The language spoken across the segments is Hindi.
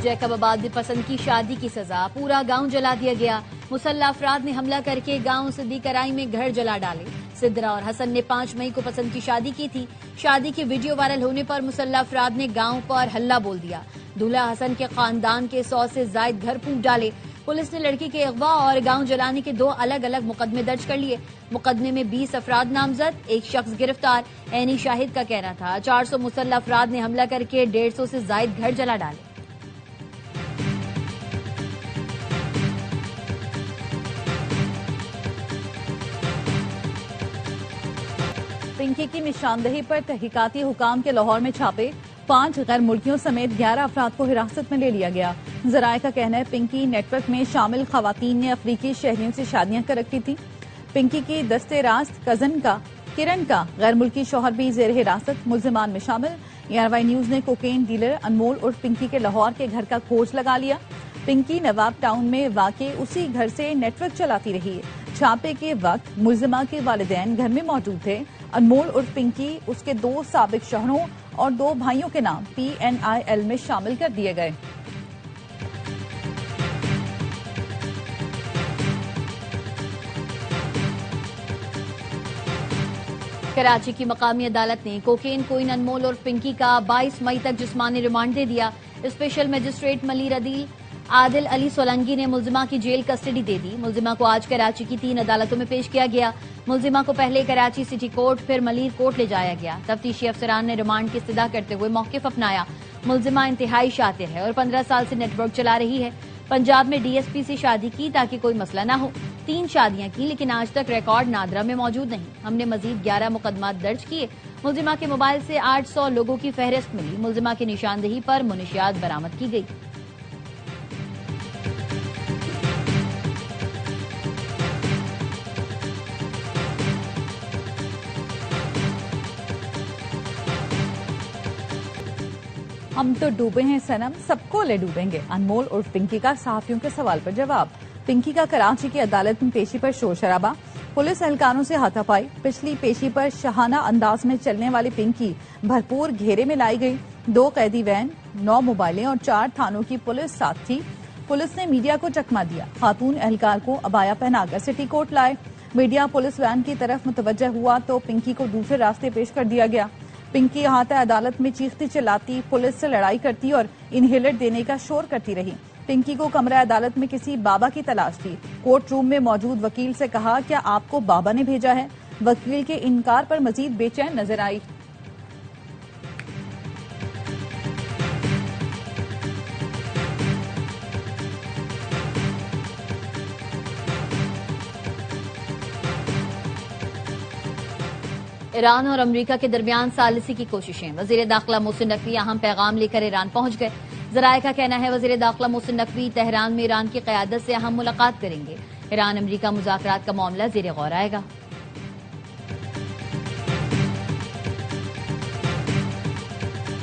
जैकबाबाद में पसंद की शादी की सजा, पूरा गांव जला दिया गया। मुसल्ला अफराद ने हमला करके गांव सिद्दीकराई में घर जला डाले। सिद्रा और हसन ने 5 मई को पसंद की शादी की थी। शादी की वीडियो वायरल होने पर मुसल्ला अफराद ने गांव पर हल्ला बोल दिया। दूल्हा हसन के खानदान के 100 से ज्यादा घर फूंक डाले। पुलिस ने लड़की के अगवा और गांव जलाने के 2 अलग अलग मुकदमे दर्ज कर लिए। मुकदमे में 20 अफराद नामजद, 1 शख्स गिरफ्तार। ऐनी शाहिद का कहना था 400 मुसल्ला अफराद ने हमला करके 150 से ज्यादा घर जला डाले। पिंकी की निशानदेही पर तहकीकाती हुकाम के लाहौर में छापे, 5 गैर मुल्कियों समेत 11 अफराद को हिरासत में ले लिया गया। जराये का कहना है पिंकी नेटवर्क में शामिल खवातीन ने अफ्रीकी शहरियों से शादियां कर रखी थी। पिंकी की दस्ते रास्त कजन का किरण का गैर मुल्की शौहर भी जेर हिरासत, मुल्जिमान में शामिल। ARY न्यूज ने कोकेन डीलर अनमोल उर्फ पिंकी के लाहौर के घर का खोज लगा लिया। पिंकी नवाब टाउन में वाकई उसी घर से नेटवर्क चलाती रही। छापे के वक्त मुल्जिमा के वालिदैन घर में मौजूद थे। अनमोल उर्फ पिंकी उसके 2 साबिक शौहरों और 2 भाइयों के नाम PNIL में शामिल कर दिए गए। कराची की मकामी अदालत ने कोकेन कोइन अनमोल और पिंकी का 22 मई तक जिस्मानी रिमांड दे दिया। स्पेशल मजिस्ट्रेट मलिर आदिल अली सोलंगी ने मुल्जिमा की जेल कस्टडी दे दी। मुल्जिमा को आज कराची की 3 अदालतों में पेश किया गया। मुल्जिमा को पहले कराची सिटी कोर्ट फिर मलिर कोर्ट ले जाया गया। तफ्तीशी अफसरान ने रिमांड की इस्तदा करते हुए मौकिफ अपनाया। मुल्जिमा इंतहाई शातिर है और 15 साल से नेटवर्क चला रही है। पंजाब में DSP से शादी की ताकि कोई मसला न हो। 3 शादियां की लेकिन आज तक रिकॉर्ड नादरा में मौजूद नहीं। हमने मजीद 11 मुकदमात दर्ज किए। मुल्जिमा के मोबाइल से 800 लोगों की फहरिस्त मिली। मुल्जिमा की निशानदेही पर मुनशियात बरामद की गई। हम तो डूबे हैं सनम, सबको ले डूबेंगे। अनमोल उर्फ पिंकी का सहाफियों के सवाल पर जवाब। पिंकी का कराची की अदालत में पेशी पर शोर शराबा, पुलिस एहलकारों से हाथापाई। पिछली पेशी पर शहाना अंदाज में चलने वाली पिंकी भरपूर घेरे में लाई गई। 2 कैदी वैन, 9 मोबाइलें और 4 थानों की पुलिस साथ थी। पुलिस ने मीडिया को चकमा दिया। खातून एहलकार को अबाया पहनाकर सिटी कोर्ट लाए। मीडिया पुलिस वैन की तरफ मुतवज्जह हुआ तो पिंकी को दूसरे रास्ते पेश कर दिया गया। पिंकी अहाता अदालत में चीखती चिल्लाती, पुलिस से लड़ाई करती और इनहेलर देने का शोर करती रही। पिंकी को कमरा अदालत में किसी बाबा की तलाश थी। कोर्ट रूम में मौजूद वकील से कहा, क्या आपको बाबा ने भेजा है? वकील के इनकार पर मजीद बेचैन नजर आई। ईरान और अमेरिका के दरमियान सालिसी की कोशिशें। वजीर दाखिला मोहसिन नकवी अहम पैगाम लेकर ईरान पहुंच गए। जराये का कहना है वजीर दाखिला मोहसिन नकवी तेहरान में ईरान की क़यादत से अहम मुलाकात करेंगे। ईरान अमेरिका मुज़ाकरात का मामला ज़ेर गौर आएगा।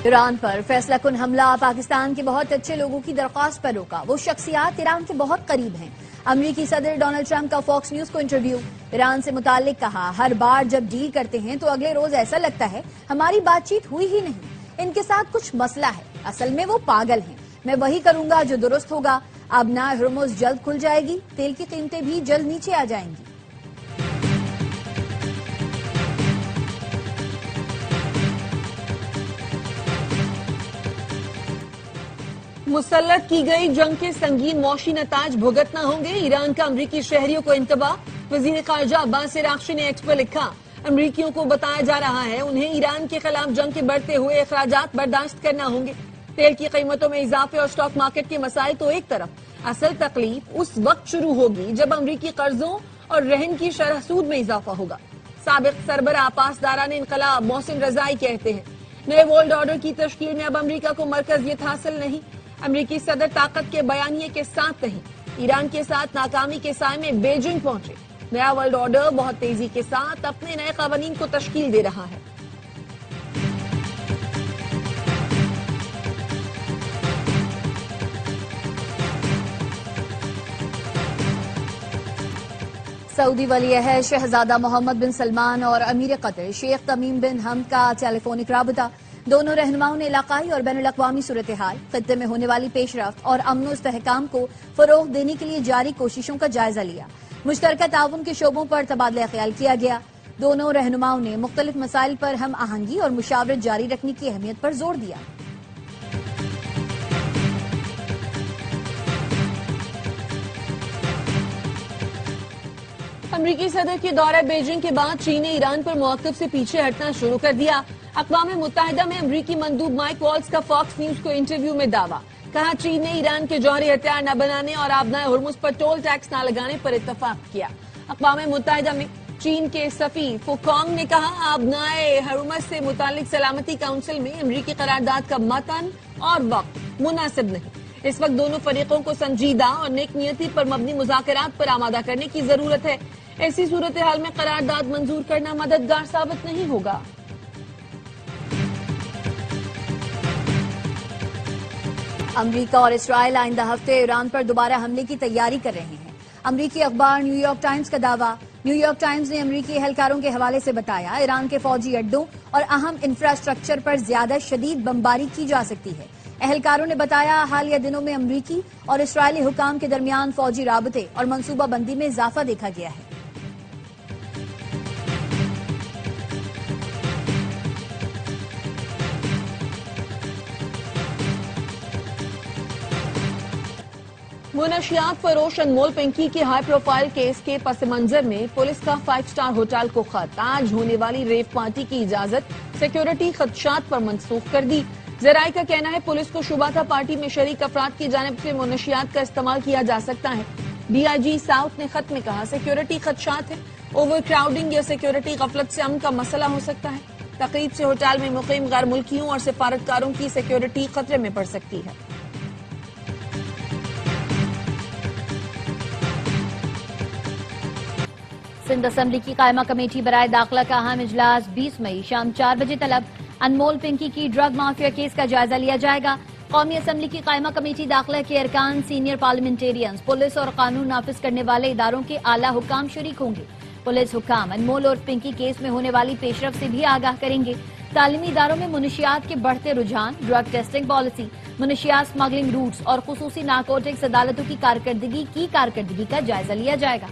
ईरान पर फैसला कुन हमला, पाकिस्तान के बहुत अच्छे लोगों की दरख्वास्त पर रोका। वो शख्सियात ईरान के बहुत करीब हैं। अमेरिकी सदर डोनाल्ड ट्रंप का फॉक्स न्यूज को इंटरव्यू। ईरान से मुताल्लिक कहा, हर बार जब डील करते हैं तो अगले रोज ऐसा लगता है हमारी बातचीत हुई ही नहीं। इनके साथ कुछ मसला है, असल में वो पागल हैं। मैं वही करूंगा जो दुरुस्त होगा। अब ना हुर्मुज़ जल्द खुल जाएगी, तेल की कीमतें भी जल्द नीचे आ जाएंगी। मुसल्लत की गई जंग के संगीन मौशी नताज भुगतना होंगे, ईरान का अमरीकी शहरियों को इंतबाह। वजीर खारजा अब्बास अराग़ची ने एक्स पर लिखा, अमरीकियों को बताया जा रहा है उन्हें ईरान के खिलाफ जंग के बढ़ते हुए अखराजात बर्दाश्त करना होंगे। तेल की कीमतों में इजाफे और स्टॉक मार्केट के मसाइल तो एक तरफ, असल तकलीफ उस वक्त शुरू होगी जब अमरीकी कर्जों और रहन की शरह सूद में इजाफा होगा। साबिक सरबराह पासदारान इनकलाब मोहसिन रजाई कहते हैं, नए वर्ल्ड ऑर्डर की तश्कील में अब अमरीका को मरकजियत हासिल नहीं। अमरीकी सदर ताकत के बयानिए के साथ नहीं, ईरान के साथ नाकामी के साए में बेजिंग पहुंचे। नया वर्ल्ड ऑर्डर बहुत तेजी के साथ अपने नए कानून को तश्कील दे रहा है। सऊदी वली अहद शहजादा मोहम्मद बिन सलमान और अमीर कतर शेख तमीम बिन हमद का टेलीफोनिक राबता। दोनों रहनुमाओं ने इलाकाई और बैनुल-अक़वामी सूरत हाल, खित्ते में होने वाली पेशरफ्त और अमन और इस्तेहकाम को फरोग देने के लिए जारी कोशिशों का जायजा लिया। मुश्तरका ताउन के शोबों पर तबादला ख्याल किया गया। दोनों रहनुमाओं ने मुख्तलिफ मसाइल पर हम आहंगी और मुशावरत जारी रखने की अहमियत पर जोर दिया। अमरीकी सदर के दौरे बीजिंग के बाद चीन ने ईरान पर मौक़िफ़ से पीछे हटना शुरू कर दिया। अक़वाम मुत्तहिदा में अमरीकी मंदूब माइक वॉल्स का फॉक्स न्यूज को इंटरव्यू में दावा, कहा चीन ने ईरान के जौहरी हथियार न बनाने और आबनाए हुर्मुज़ पर टोल टैक्स न लगाने पर इत्तफाक किया। अक़वाम मुत्तहिदा में चीन के सफीर फुकोंग ने कहा, आबनाए हुर्मुज़ से मुतालिक सलामती काउंसिल में अमरीकी करारदाद का मतन और वक्त मुनासिब नहीं। इस वक्त दोनों फरीकों को संजीदा और नेक नियति पर मबनी मुज़ाकरात पर आमादा करने की जरूरत है। ऐसी सूरत हाल में करारदाद मंजूर करना मददगार साबित नहीं होगा। अमरीका और इसराइल आइंदा हफ्ते ईरान पर दोबारा हमले की तैयारी कर रहे हैं। अमरीकी अखबार न्यूयॉर्क टाइम्स का दावा। न्यूयॉर्क टाइम्स ने अमरीकी एहलकारों के हवाले से बताया, ईरान के फौजी अड्डों और अहम इंफ्रास्ट्रक्चर पर ज्यादा शदीद बमबारी की जा सकती है। एहलकारों ने बताया, हालिया दिनों में अमरीकी और इसराइली हुकाम के दरमियान फौजी राबते और मनसूबाबंदी में इजाफा देखा गया है। मुनशियात फरोश अनमोल पिंकी के हाई प्रोफाइल केस के पस मंजर में पुलिस का 5 स्टार होटल को खत, आज होने वाली रेव पार्टी की इजाजत सिक्योरिटी खदशात पर मंसूख कर दी। जराये का कहना है पुलिस को शुबा था पार्टी में शरीक अफराद की जानिब से मुनशियात का इस्तेमाल किया जा सकता है। DIG साउथ ने खत में कहा, सिक्योरिटी खदशात है, ओवर क्राउडिंग या सिक्योरिटी गफलत से अमन का मसला हो सकता है। तकरीब से होटल में मुकीम गैर मुल्कियों और सिफारतकारों की सिक्योरिटी खतरे में पड़ सकती है। सिंध असम्बली की कायमा कमेटी बराए दाखिला का अहम इजलास 20 मई शाम 4 बजे तलब। अनमोल पिंकी की ड्रग माफिया केस का जायजा लिया जाएगा। कौमी असम्बली की कायमा कमेटी दाखिला के अरकान, सीनियर पार्लियामेंटेरियंस, पुलिस और कानून नाफिज करने वाले इदारों के आला हुकाम शरीक होंगे। पुलिस हुकाम अनमोल और पिंकी केस में होने वाली पेशरफ से भी आगाह करेंगे। तालीमी इदारों में मुनशियात के बढ़ते रुझान, ड्रग टेस्टिंग पॉलिसी, मुनशियात स्मगलिंग रूट्स और खुसूसी नारकोटिक्स अदालतों की कारकर्दगी का जायजा लिया जाएगा।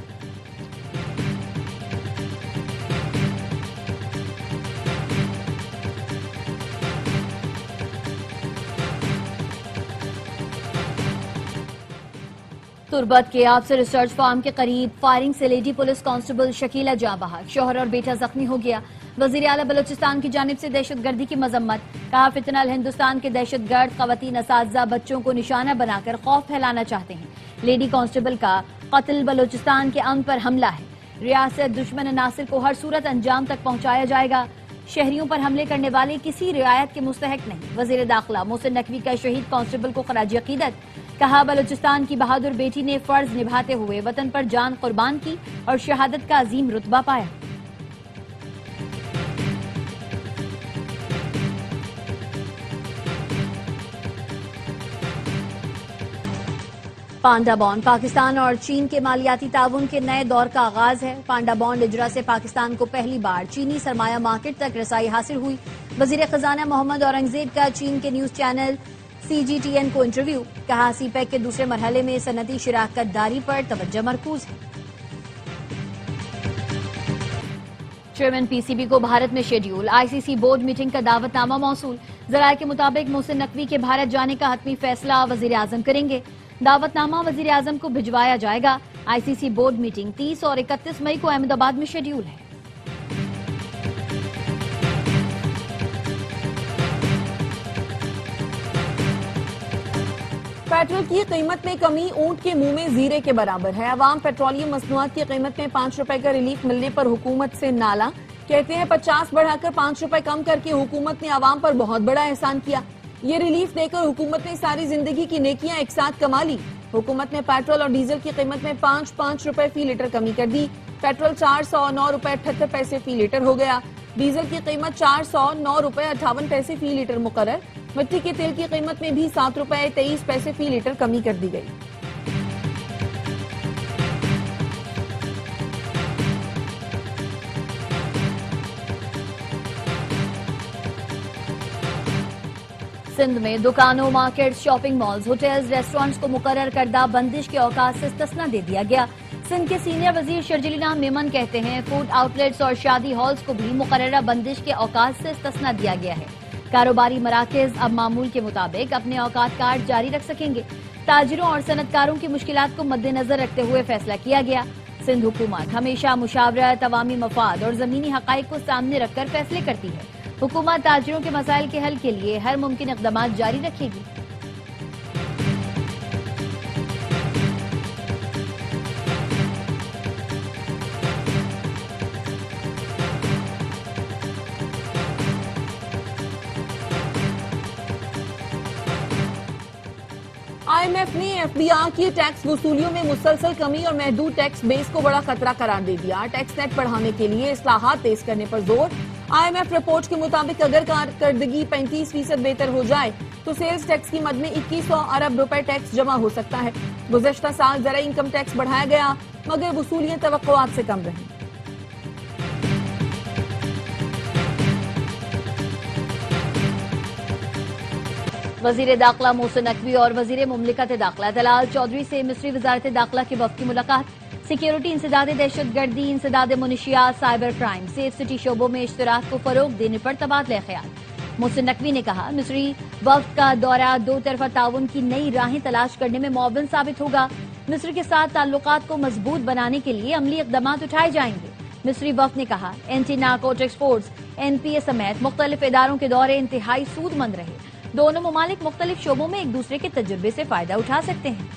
तुर्बत के आपसे रिसर्च फार्म के करीब फायरिंग से लेडी पुलिस कांस्टेबल शकीला जाँ बहक, शौहर और बेटा जख्मी हो गया। वजीर आला बलोचिस्तान की जानिब से दहशतगर्दी की मजम्मत, कहा फितनल हिंदुस्तान के दहशतगर्द खवातीन असातिज़ा बच्चों को निशाना बनाकर खौफ फैलाना चाहते हैं। लेडी कांस्टेबल का कत्ल बलोचिस्तान के अमन पर हमला है। रियासत दुश्मन नासिर को हर सूरत अंजाम तक पहुंचाया जाएगा। शहरियों पर हमले करने वाले किसी रियायत के मुस्तहक नहीं। वजीर दाखिला मोहसिन नकवी का शहीद कांस्टेबल को खराज अकीदत, कहा बलोचिस्तान की बहादुर बेटी ने फर्ज निभाते हुए वतन पर जान कुर्बान की और शहादत का अजीम रुतबा पाया। पांडा बॉन्ड, पाकिस्तान और चीन के मालियाती ताउन के नए दौर का आगाज है। पांडा बॉन्ड इजरा से पाकिस्तान को पहली बार चीनी सरमाया मार्केट तक रसाई हासिल हुई। वजीर खजाना मोहम्मद औरंगजेब का चीन के न्यूज चैनल CGTN को इंटरव्यू, कहा सीपैक के दूसरे मरहले में सनती शराकत दारी पर तवज्जो मरकूज है। चेयरमैन PCB को भारत में शेड्यूल, ICC बोर्ड मीटिंग का दावतनामा मौसूल। जराये के मुताबिक मोहसिन नकवी के भारत जाने का हतमी फैसला वजीर आजम करेंगे। दावतनामा वजीर आजम को भिजवाया जाएगा। ICC बोर्ड मीटिंग 30 और 31 मई को अहमदाबाद में शेड्यूल है। पेट्रोल की कीमत में कमी ऊंट के मुंह में जीरे के बराबर है। अवाम पेट्रोलियम मसनूआत की कीमत में 5 रुपए का रिलीफ मिलने पर हुकूमत से नाला, कहते हैं 50 बढ़ाकर 5 रुपए कम करके हुकूमत ने अवाम पर बहुत बड़ा एहसान किया। ये रिलीफ देकर हुकूमत ने सारी जिंदगी की नेकियां एक साथ कमा ली। हुकूमत ने पेट्रोल और डीजल की कीमत में 5-5 रुपए फी लीटर कमी कर दी। पेट्रोल 409 रुपए 78 पैसे फी लीटर हो गया। डीजल की कीमत 409 रुपए 58 पैसे फी लीटर मुकर्रर। मिट्टी के तेल की कीमत में भी 7 रुपए 23 पैसे फी लीटर कमी कर दी गई। सिंध में दुकानों, markets, shopping malls, hotels, restaurants को मुकर्रर करदा बंदिश के औकात से इस्तिस्ना दे दिया गया। सिंध के सीनियर वजीर शर्जिली मेमन कहते हैं फूड आउटलेट्स और शादी हॉल्स को भी मुकर्ररा बंदिश के औकात से इस्तिस्ना दिया गया है। कारोबारी मराकज अब मामूल के मुताबिक अपने औकात कार्ड जारी रख सकेंगे। ताजिरों और सनतकारों की मुश्किलात को मद्देनजर रखते हुए फैसला किया गया। सिंध हुकूमत हमेशा मुशावरत, अवामी मफाद और जमीनी हकाइक को सामने रखकर फैसले करती है। हुकूमत ताजिरों के मसाइल के हल के लिए हर मुमकिन इक़दाम जारी रखेगी। IMF ने FDR की टैक्स वसूलियों में मुसलसल कमी और महदूद टैक्स बेस को बड़ा खतरा करार दे दिया। टैक्स नेट बढ़ाने के लिए इस्लाहात तेज करने पर जोर। IMF रिपोर्ट के मुताबिक अगर कारकर्दगी 35% बेहतर हो जाए तो सेल्स टैक्स की मद में 2100 अरब रुपए टैक्स जमा हो सकता है। गुज़श्ता साल ज़रा इनकम टैक्स बढ़ाया गया मगर वसूलियां तवक्कुआत से कम रही। वजीर दाखिला मोहसिन नकवी और वजीर मुमलिकत दाखिला दलाल चौधरी से मिस्री वजारत दाखिला के वफद की मुलाकात। सिक्योरिटी, इंसदाद दहशतगर्दी, इंसदाद मुनशियात, साइबर क्राइम, सेफ सिटी शोबों में इश्तराक को फरोग देने पर तबादला ख्याल। मोहसिन नकवी ने कहा मिस्री वफद का दौरा दो तरफा ताउन की नई राहें तलाश करने में मुअव्विन साबित होगा। मिस्र के साथ ताल्लुकात को मजबूत बनाने के लिए अमली इक़दाम उठाए जाएंगे। मिस्री वफद ने कहा एंटी नारकोटिक्स फोर्स NPA समेत मुख्तलिफ इदारों के दौरे इंतहाई सूदमंद रहे। दोनों ममालिक मुख्तलिफ शोबों में एक दूसरे के तजुर्बे से फायदा उठा सकते हैं।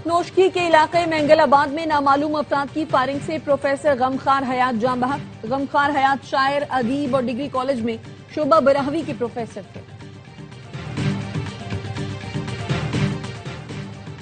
नोशकी के इलाके मैंगलाबाद में नामालूम अफराद की फायरिंग से प्रोफेसर गमखार हयात जान बहक। गमखार हयात शायर, अदीब और डिग्री कॉलेज में शोबा बराहवी के प्रोफेसर थे।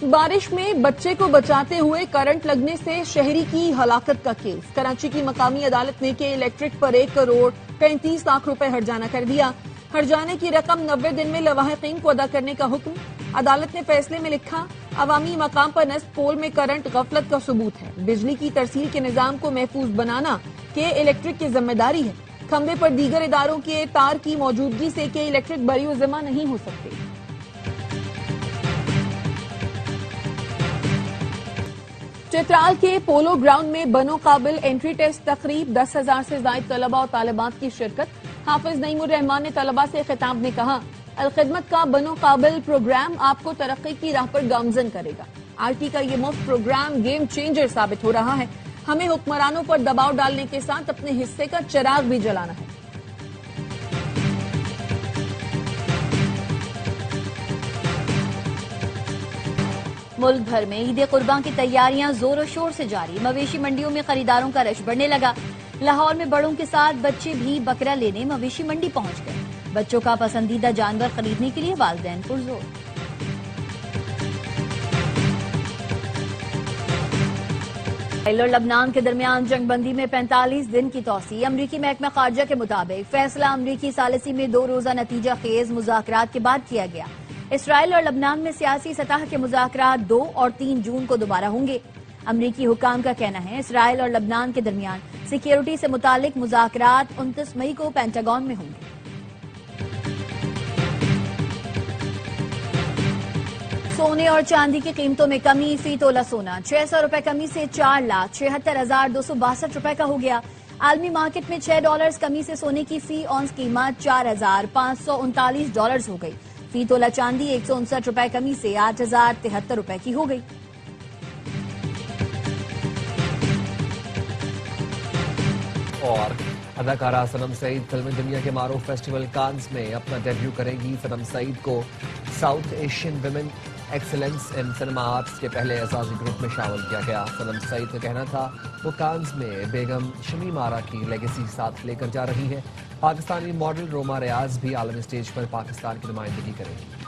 बारिश में बच्चे को बचाते हुए करंट लगने से शहरी की हलाकत का केस। कराची की मकामी अदालत ने के इलेक्ट्रिक पर 1 करोड़ 35 लाख रुपए हर्जाना कर दिया। हर्जाने की रकम 90 दिन में लवाहिकीन को अदा करने का हुक्म। अदालत ने फैसले में लिखा अवामी मकाम पर नस्ब पोल में करंट गफलत का सबूत है। बिजली की तरसील के निजाम को महफूज बनाना के इलेक्ट्रिक की जिम्मेदारी है। खंबे पर दीगर इदारों के तार की मौजूदगी से के इलेक्ट्रिक बरी जिम्मा नहीं हो सकते। चित्राल के पोलो ग्राउंड में बनो काबिल एंट्री टेस्ट तकरीब 10,000 से ज्यादा तलबा और तालिबात की शिरकत। हाफिज नईमुर रहमान ने तलबा से खिताब में कहा अलखिदमत का बनो काबिल प्रोग्राम आपको तरक्की की राह पर गामजन करेगा। RT का ये मुफ्त प्रोग्राम गेम चेंजर साबित हो रहा है। हमें हुक्मरानों पर दबाव डालने के साथ अपने हिस्से का चिराग भी जलाना है। मुल्क भर में ईद कुर्बान की तैयारियां जोरों शोर से जारी। मवेशी मंडियों में खरीदारों का रश बढ़ने लगा। लाहौर में बड़ों के साथ बच्चे भी बकरा लेने मवेशी मंडी पहुंच गए। बच्चों का पसंदीदा जानवर खरीदने के लिए वालिदैन पुरजोर। इसराइल और लबनान के दरमियान जंगबंदी में 45 दिन की तौसी। अमरीकी महकमा खारजा के मुताबिक फैसला अमरीकी सालिसी में 2 रोजा नतीजा खेज मुज़ाकरात के बाद किया गया। इसराइल और लबनान में सियासी सतह के मुज़ाकरात 2 और 3 जून को दोबारा होंगे। अमरीकी हुकाम का कहना है इसराइल और लबनान के दरमियान सिक्योरिटी से मुतालिक मुज़ाकरात 29 मई को पेंटागन में होंगे। सोने और चांदी की कीमतों में कमी। फी तोला सोना 600 रुपए कमी से 4,76,262 रुपए का हो गया। आलमी मार्केट में $6 कमी से सोने की फी ऑन्स कीमत $4,539 हो गई। फी तोला चांदी 159 रुपए कमी से 8,073 रुपए की हो गई। और अदाकारा सनम सईद फिल्म दुनिया के मारूफ फेस्टिवल कांस में अपना डेब्यू करेंगी। सनम सईद को south Asian women excellence in cinema arts के पहले एजाजी ग्रुप में शामिल किया गया। सनम सईद का कहना था वो कांस में बेगम शमीम आरा की लेगेसी साथ लेकर जा रही है। पाकिस्तानी मॉडल रोमा रियाज भी आलमी स्टेज पर पाकिस्तान की नुमाइंदगी करेंगी।